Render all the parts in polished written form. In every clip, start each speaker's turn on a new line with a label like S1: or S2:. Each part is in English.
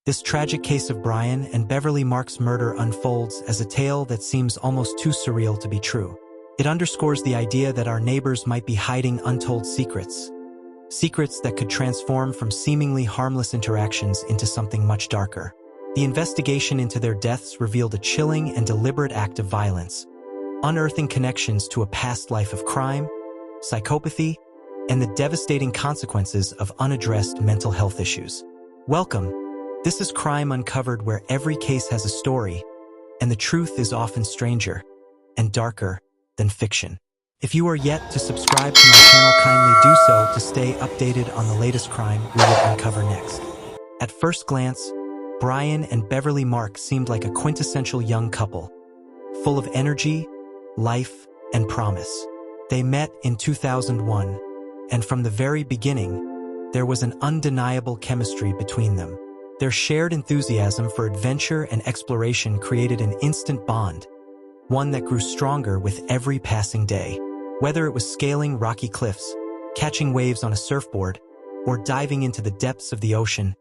S1: This tragic case of Brian and Beverly Mauck's murder unfolds as a tale that seems almost too surreal to be true. It underscores the idea that our neighbors might be hiding untold secrets. Secrets that could transform from seemingly harmless interactions into something much darker. The investigation into their deaths revealed a chilling and deliberate act of violence, unearthing connections to a past life of crime, psychopathy, and the devastating consequences of unaddressed mental health issues. Welcome. This is Crime Uncovered, where every case has a story, and the truth is often stranger and darker than fiction. If you are yet to subscribe to my channel, kindly do so to stay updated on the latest crime we will uncover next. At first glance, Brian and Beverly Mauck seemed like a quintessential young couple, full of energy, life, and promise. They met in 2001, and from the very beginning, there was an undeniable chemistry between them. Their shared enthusiasm for adventure and exploration created an instant bond, one that grew stronger with every passing day. Whether it was scaling rocky cliffs, catching waves on a surfboard, or diving into the depths of the ocean,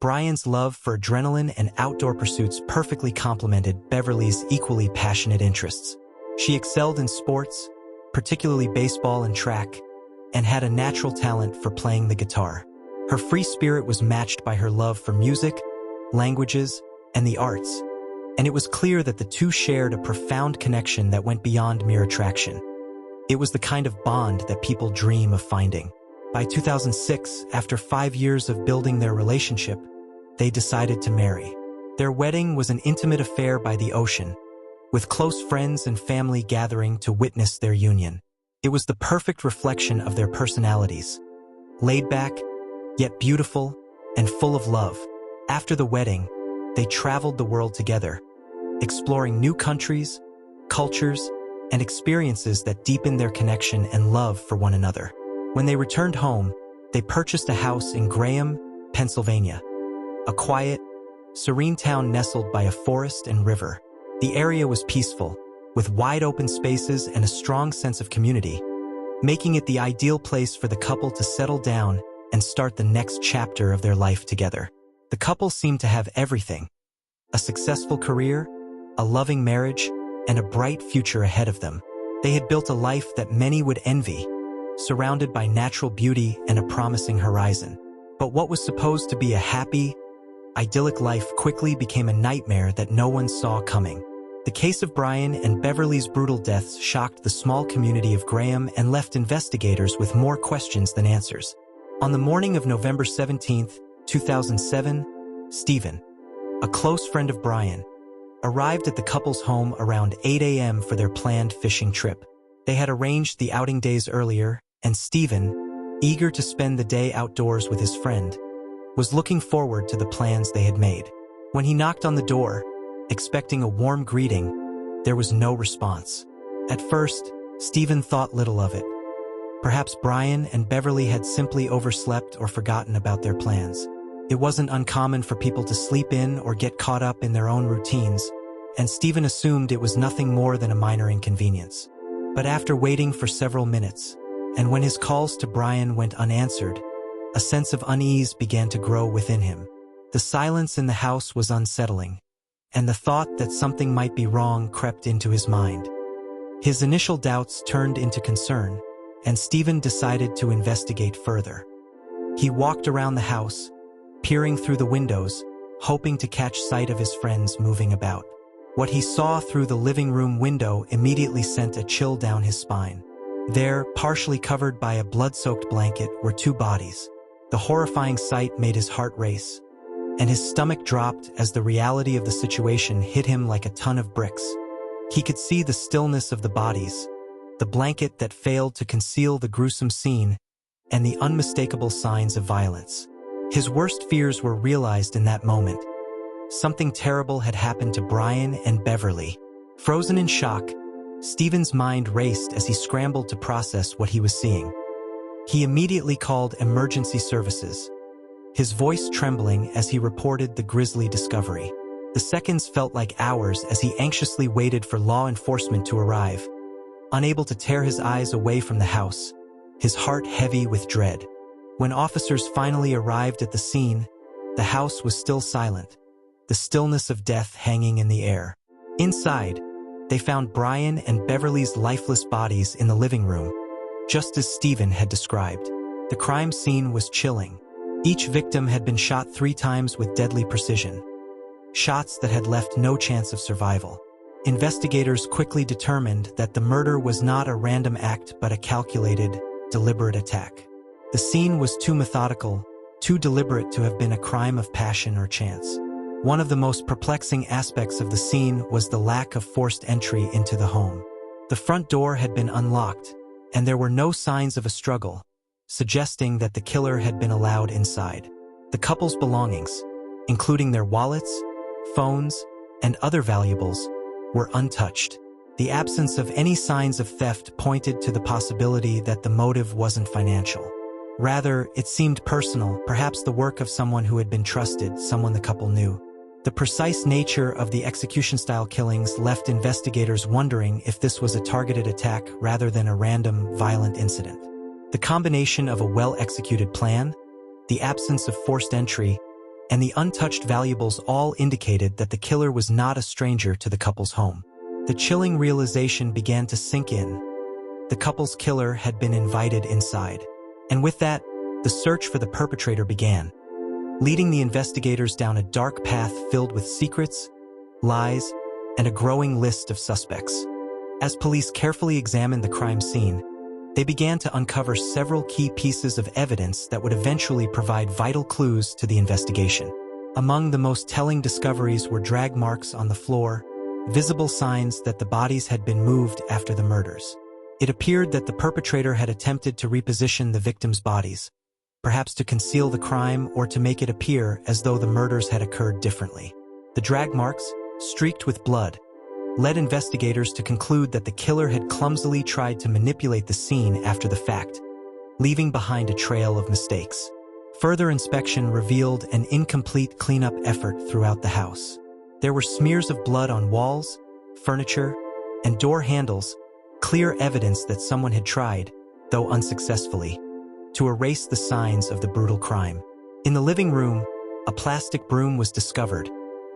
S1: Brian's love for adrenaline and outdoor pursuits perfectly complemented Beverly's equally passionate interests. She excelled in sports, particularly baseball and track, and had a natural talent for playing the guitar. Her free spirit was matched by her love for music, languages, and the arts, and it was clear that the two shared a profound connection that went beyond mere attraction. It was the kind of bond that people dream of finding. By 2006, after 5 years of building their relationship, they decided to marry. Their wedding was an intimate affair by the ocean, with close friends and family gathering to witness their union. It was the perfect reflection of their personalities, laid back, yet beautiful and full of love. After the wedding, they traveled the world together, exploring new countries, cultures, and experiences that deepened their connection and love for one another. When they returned home, they purchased a house in Graham, Pennsylvania, a quiet, serene town nestled by a forest and river. The area was peaceful, with wide open spaces and a strong sense of community, making it the ideal place for the couple to settle down and start the next chapter of their life together. The couple seemed to have everything: a successful career, a loving marriage, and a bright future ahead of them. They had built a life that many would envy, surrounded by natural beauty and a promising horizon. But what was supposed to be a happy, idyllic life quickly became a nightmare that no one saw coming. The case of Brian and Beverly's brutal deaths shocked the small community of Graham and left investigators with more questions than answers. On the morning of November 17, 2007, Stephen, a close friend of Brian, arrived at the couple's home around 8 a.m. for their planned fishing trip. They had arranged the outing days earlier, and Stephen, eager to spend the day outdoors with his friend, was looking forward to the plans they had made. When he knocked on the door, expecting a warm greeting, there was no response. At first, Stephen thought little of it. Perhaps Brian and Beverly had simply overslept or forgotten about their plans. It wasn't uncommon for people to sleep in or get caught up in their own routines, and Stephen assumed it was nothing more than a minor inconvenience. But after waiting for several minutes, and when his calls to Brian went unanswered, a sense of unease began to grow within him. The silence in the house was unsettling, and the thought that something might be wrong crept into his mind. His initial doubts turned into concern, and Stephen decided to investigate further. He walked around the house, peering through the windows, hoping to catch sight of his friends moving about. What he saw through the living room window immediately sent a chill down his spine. There, partially covered by a blood-soaked blanket, were two bodies. The horrifying sight made his heart race, and his stomach dropped as the reality of the situation hit him like a ton of bricks. He could see the stillness of the bodies, the blanket that failed to conceal the gruesome scene, and the unmistakable signs of violence. His worst fears were realized in that moment. Something terrible had happened to Brian and Beverly. Frozen in shock, Stephen's mind raced as he scrambled to process what he was seeing. He immediately called emergency services, his voice trembling as he reported the grisly discovery. The seconds felt like hours as he anxiously waited for law enforcement to arrive, unable to tear his eyes away from the house, his heart heavy with dread. When officers finally arrived at the scene, The house was still silent, the stillness of death hanging in the air. Inside, they found Brian and Beverly's lifeless bodies in the living room, just as Stephen had described. The crime scene was chilling. Each victim had been shot 3 times with deadly precision, shots that had left no chance of survival. Investigators quickly determined that the murder was not a random act but a calculated, deliberate attack. The scene was too methodical, too deliberate to have been a crime of passion or chance. One of the most perplexing aspects of the scene was the lack of forced entry into the home. The front door had been unlocked, and there were no signs of a struggle, suggesting that the killer had been allowed inside. The couple's belongings, including their wallets, phones, and other valuables, were untouched. The absence of any signs of theft pointed to the possibility that the motive wasn't financial. Rather, it seemed personal, perhaps the work of someone who had been trusted, someone the couple knew. The precise nature of the execution-style killings left investigators wondering if this was a targeted attack rather than a random, violent incident. The combination of a well-executed plan, the absence of forced entry, and the untouched valuables all indicated that the killer was not a stranger to the couple's home. The chilling realization began to sink in. The couple's killer had been invited inside. And with that, the search for the perpetrator began, leading the investigators down a dark path filled with secrets, lies, and a growing list of suspects. As police carefully examined the crime scene, they began to uncover several key pieces of evidence that would eventually provide vital clues to the investigation. Among the most telling discoveries were drag marks on the floor, visible signs that the bodies had been moved after the murders. It appeared that the perpetrator had attempted to reposition the victims' bodies, perhaps to conceal the crime or to make it appear as though the murders had occurred differently. The drag marks, streaked with blood, led investigators to conclude that the killer had clumsily tried to manipulate the scene after the fact, leaving behind a trail of mistakes. Further inspection revealed an incomplete cleanup effort throughout the house. There were smears of blood on walls, furniture, and door handles, clear evidence that someone had tried, though unsuccessfully, to erase the signs of the brutal crime. In the living room, a plastic broom was discovered,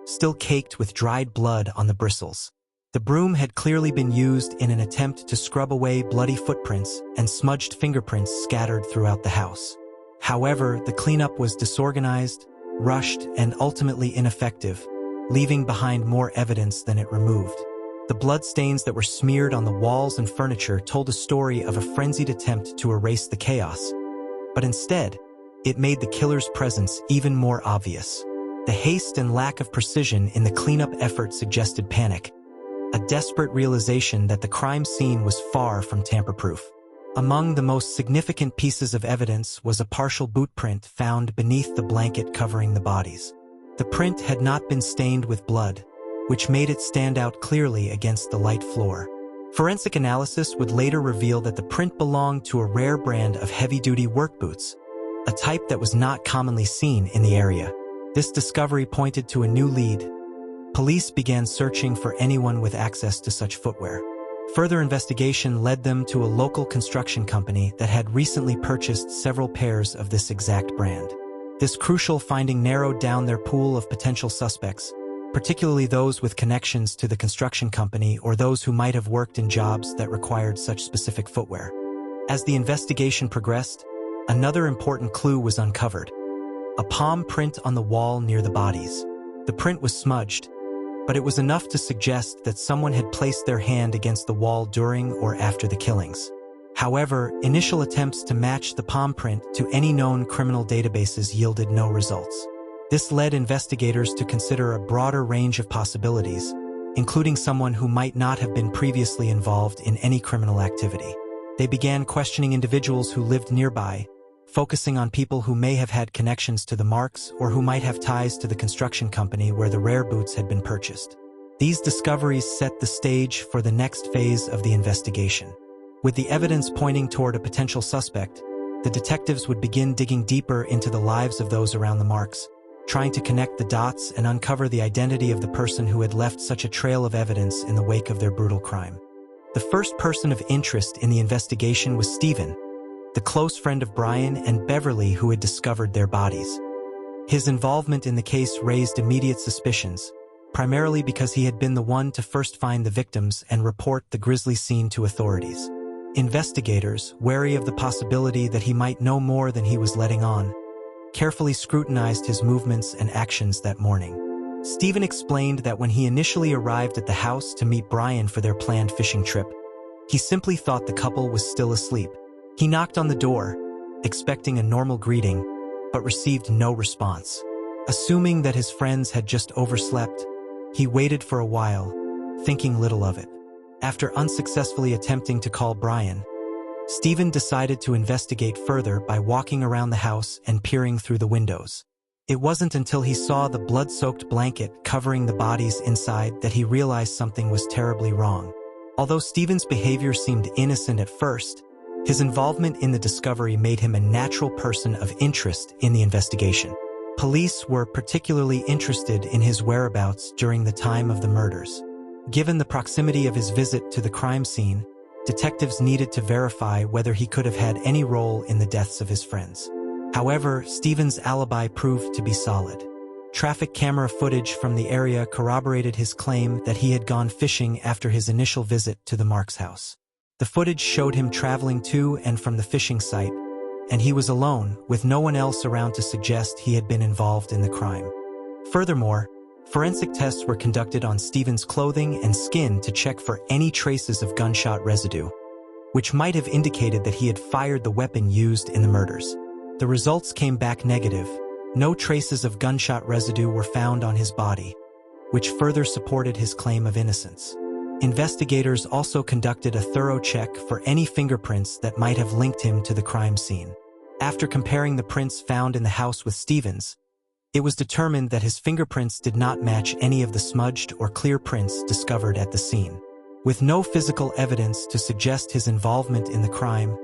S1: still caked with dried blood on the bristles. The broom had clearly been used in an attempt to scrub away bloody footprints and smudged fingerprints scattered throughout the house. However, the cleanup was disorganized, rushed, and ultimately ineffective, leaving behind more evidence than it removed. The bloodstains that were smeared on the walls and furniture told a story of a frenzied attempt to erase the chaos, but instead, it made the killer's presence even more obvious. The haste and lack of precision in the cleanup effort suggested panic, a desperate realization that the crime scene was far from tamper-proof. Among the most significant pieces of evidence was a partial boot print found beneath the blanket covering the bodies. The print had not been stained with blood, which made it stand out clearly against the light floor. Forensic analysis would later reveal that the print belonged to a rare brand of heavy-duty work boots, a type that was not commonly seen in the area. This discovery pointed to a new lead. Police began searching for anyone with access to such footwear. Further investigation led them to a local construction company that had recently purchased several pairs of this exact brand. This crucial finding narrowed down their pool of potential suspects, particularly those with connections to the construction company or those who might have worked in jobs that required such specific footwear. As the investigation progressed, another important clue was uncovered: a palm print on the wall near the bodies. The print was smudged, but it was enough to suggest that someone had placed their hand against the wall during or after the killings. However, initial attempts to match the palm print to any known criminal databases yielded no results. This led investigators to consider a broader range of possibilities, including someone who might not have been previously involved in any criminal activity. They began questioning individuals who lived nearby, focusing on people who may have had connections to the Marks or who might have ties to the construction company where the rare boots had been purchased. These discoveries set the stage for the next phase of the investigation. With the evidence pointing toward a potential suspect, the detectives would begin digging deeper into the lives of those around the Marks, trying to connect the dots and uncover the identity of the person who had left such a trail of evidence in the wake of their brutal crime. The first person of interest in the investigation was Stephen, the close friend of Brian and Beverly who had discovered their bodies. His involvement in the case raised immediate suspicions, primarily because he had been the one to first find the victims and report the grisly scene to authorities. Investigators, wary of the possibility that he might know more than he was letting on, carefully scrutinized his movements and actions that morning. Stephen explained that when he initially arrived at the house to meet Brian for their planned fishing trip, he simply thought the couple was still asleep. He knocked on the door, expecting a normal greeting, but received no response. Assuming that his friends had just overslept, he waited for a while, thinking little of it. After unsuccessfully attempting to call Brian, Stephen decided to investigate further by walking around the house and peering through the windows. It wasn't until he saw the blood-soaked blanket covering the bodies inside that he realized something was terribly wrong. Although Stephen's behavior seemed innocent at first, his involvement in the discovery made him a natural person of interest in the investigation. Police were particularly interested in his whereabouts during the time of the murders. Given the proximity of his visit to the crime scene, detectives needed to verify whether he could have had any role in the deaths of his friends. However, Stephen's alibi proved to be solid. Traffic camera footage from the area corroborated his claim that he had gone fishing after his initial visit to the Mauck's house. The footage showed him traveling to and from the fishing site, and he was alone, with no one else around to suggest he had been involved in the crime. Furthermore, forensic tests were conducted on Stephen's clothing and skin to check for any traces of gunshot residue, which might have indicated that he had fired the weapon used in the murders. The results came back negative. No traces of gunshot residue were found on his body, which further supported his claim of innocence. Investigators also conducted a thorough check for any fingerprints that might have linked him to the crime scene. After comparing the prints found in the house with Stephen's, it was determined that his fingerprints did not match any of the smudged or clear prints discovered at the scene. With no physical evidence to suggest his involvement in the crime,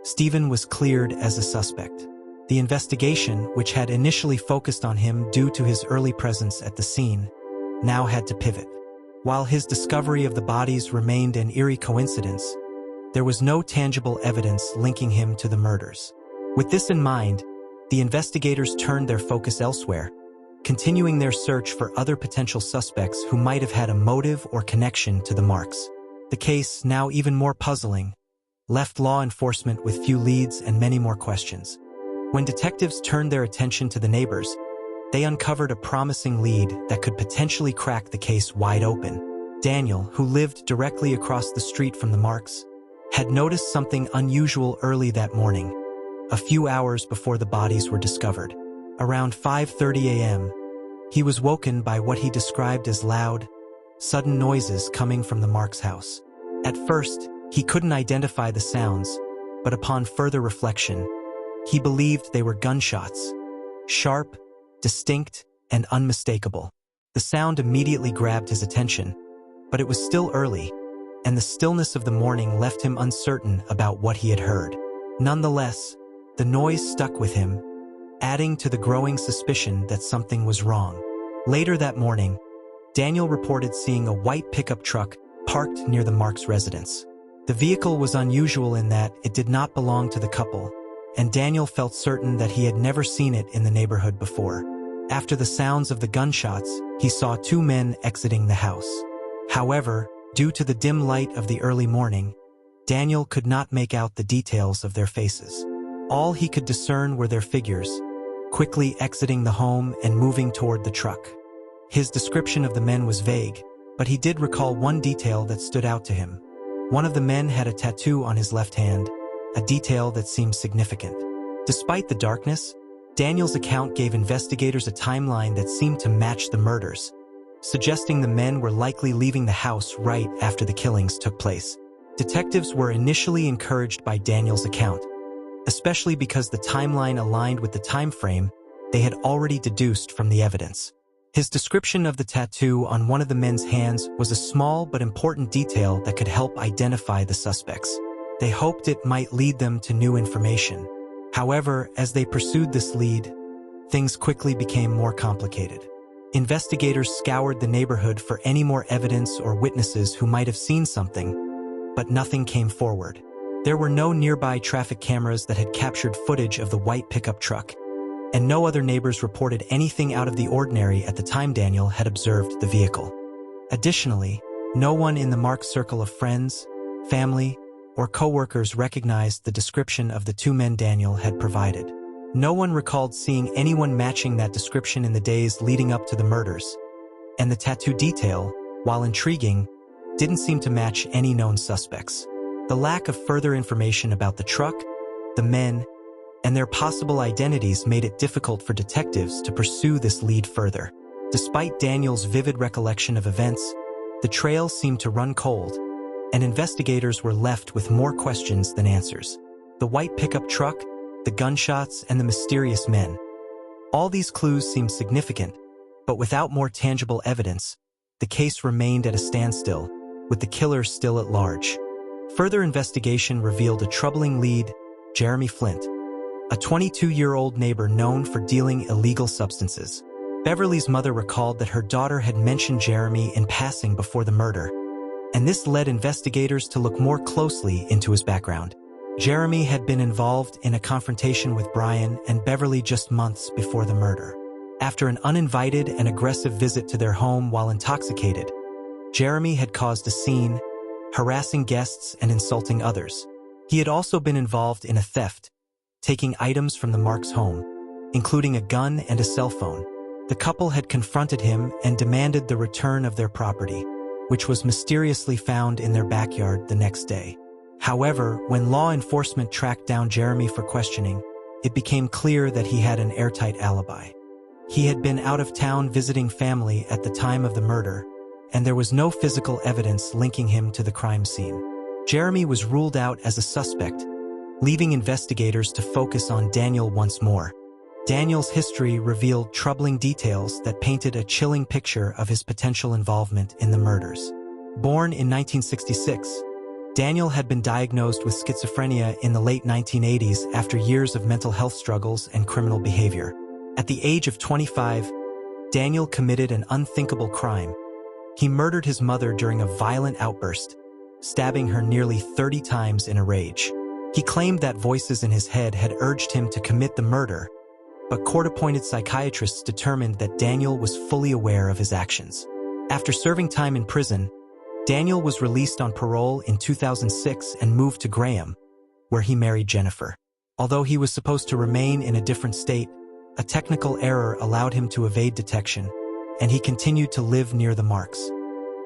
S1: Stephen was cleared as a suspect. The investigation, which had initially focused on him due to his early presence at the scene, now had to pivot. While his discovery of the bodies remained an eerie coincidence, there was no tangible evidence linking him to the murders. With this in mind, the investigators turned their focus elsewhere, continuing their search for other potential suspects who might have had a motive or connection to the Maucks. The case, now even more puzzling, left law enforcement with few leads and many more questions. When detectives turned their attention to the neighbors, they uncovered a promising lead that could potentially crack the case wide open. Daniel, who lived directly across the street from the Maucks, had noticed something unusual early that morning, a few hours before the bodies were discovered. Around 5:30 a.m., he was woken by what he described as loud, sudden noises coming from the Maucks' house. At first, he couldn't identify the sounds, but upon further reflection, he believed they were gunshots, sharp, distinct, and unmistakable. The sound immediately grabbed his attention, but it was still early, and the stillness of the morning left him uncertain about what he had heard. Nonetheless, the noise stuck with him, adding to the growing suspicion that something was wrong. Later that morning, Daniel reported seeing a white pickup truck parked near the Maucks' residence. The vehicle was unusual in that it did not belong to the couple, and Daniel felt certain that he had never seen it in the neighborhood before. After the sounds of the gunshots, he saw two men exiting the house. However, due to the dim light of the early morning, Daniel could not make out the details of their faces. All he could discern were their figures, quickly exiting the home and moving toward the truck. His description of the men was vague, but he did recall one detail that stood out to him. One of the men had a tattoo on his left hand, a detail that seemed significant. Despite the darkness, Daniel's account gave investigators a timeline that seemed to match the murders, suggesting the men were likely leaving the house right after the killings took place. Detectives were initially encouraged by Daniel's account, especially because the timeline aligned with the time frame they had already deduced from the evidence. His description of the tattoo on one of the men's hands was a small but important detail that could help identify the suspects. They hoped it might lead them to new information. However, as they pursued this lead, things quickly became more complicated. Investigators scoured the neighborhood for any more evidence or witnesses who might have seen something, but nothing came forward. There were no nearby traffic cameras that had captured footage of the white pickup truck, and no other neighbors reported anything out of the ordinary at the time Daniel had observed the vehicle. Additionally, no one in the Mauck circle of friends, family, or co-workers recognized the description of the two men Daniel had provided. No one recalled seeing anyone matching that description in the days leading up to the murders, and the tattoo detail, while intriguing, didn't seem to match any known suspects. The lack of further information about the truck, the men, and their possible identities made it difficult for detectives to pursue this lead further. Despite Daniel's vivid recollection of events, the trail seemed to run cold, and investigators were left with more questions than answers. The white pickup truck, the gunshots, and the mysterious men. All these clues seemed significant, but without more tangible evidence, the case remained at a standstill, with the killer still at large. Further investigation revealed a troubling lead: Jeremy Flint, a 22-year-old neighbor known for dealing illegal substances. Beverly's mother recalled that her daughter had mentioned Jeremy in passing before the murder, and this led investigators to look more closely into his background. Jeremy had been involved in a confrontation with Brian and Beverly just months before the murder. After an uninvited and aggressive visit to their home while intoxicated, Jeremy had caused a scene, harassing guests and insulting others. He had also been involved in a theft, taking items from the Mauck's home, including a gun and a cell phone. The couple had confronted him and demanded the return of their property, which was mysteriously found in their backyard the next day. However, when law enforcement tracked down Jeremy for questioning, it became clear that he had an airtight alibi. He had been out of town visiting family at the time of the murder, and there was no physical evidence linking him to the crime scene. Jeremy was ruled out as a suspect, leaving investigators to focus on Daniel once more. Daniel's history revealed troubling details that painted a chilling picture of his potential involvement in the murders. Born in 1966, Daniel had been diagnosed with schizophrenia in the late 1980s after years of mental health struggles and criminal behavior. At the age of 25, Daniel committed an unthinkable crime. He murdered his mother during a violent outburst, stabbing her nearly 30 times in a rage. He claimed that voices in his head had urged him to commit the murder, but court-appointed psychiatrists determined that Daniel was fully aware of his actions. After serving time in prison, Daniel was released on parole in 2006 and moved to Graham, where he married Jennifer. Although he was supposed to remain in a different state, a technical error allowed him to evade detection, and he continued to live near the Maucks.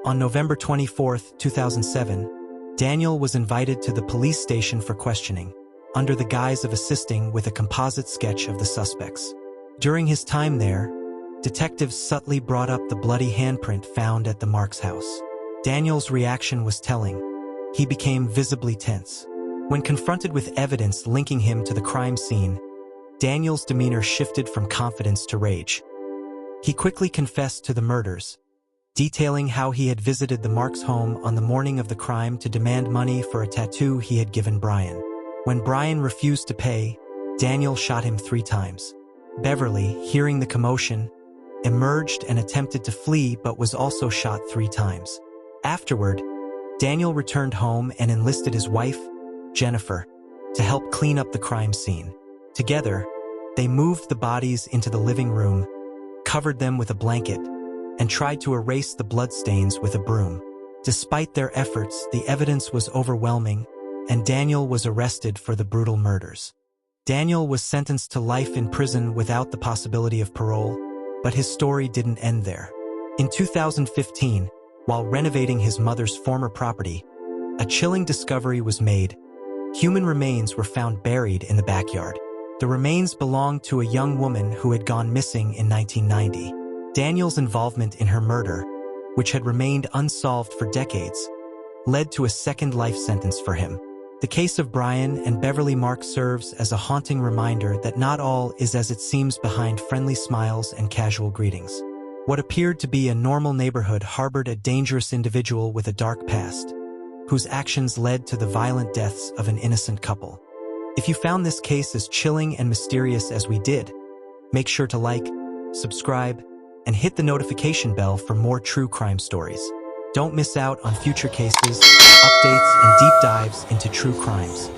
S1: On November 24, 2007, Daniel was invited to the police station for questioning, under the guise of assisting with a composite sketch of the suspects. During his time there, detectives subtly brought up the bloody handprint found at the Mauck's house. Daniel's reaction was telling. He became visibly tense. When confronted with evidence linking him to the crime scene, Daniel's demeanor shifted from confidence to rage. He quickly confessed to the murders, detailing how he had visited the Mauck's home on the morning of the crime to demand money for a tattoo he had given Brian. When Brian refused to pay, Daniel shot him 3 times. Beverly, hearing the commotion, emerged and attempted to flee but was also shot 3 times. Afterward, Daniel returned home and enlisted his wife, Jennifer, to help clean up the crime scene. Together, they moved the bodies into the living room, covered them with a blanket, and tried to erase the bloodstains with a broom. Despite their efforts, the evidence was overwhelming, and Daniel was arrested for the brutal murders. Daniel was sentenced to life in prison without the possibility of parole, but his story didn't end there. In 2015, while renovating his mother's former property, a chilling discovery was made. Human remains were found buried in the backyard. The remains belonged to a young woman who had gone missing in 1990. Daniel's involvement in her murder, which had remained unsolved for decades, led to a second life sentence for him. The case of Brian and Beverly Mauck serves as a haunting reminder that not all is as it seems behind friendly smiles and casual greetings. What appeared to be a normal neighborhood harbored a dangerous individual with a dark past, whose actions led to the violent deaths of an innocent couple. If you found this case as chilling and mysterious as we did, make sure to like, subscribe, and hit the notification bell for more true crime stories. Don't miss out on future cases, updates, and deep dives into true crimes.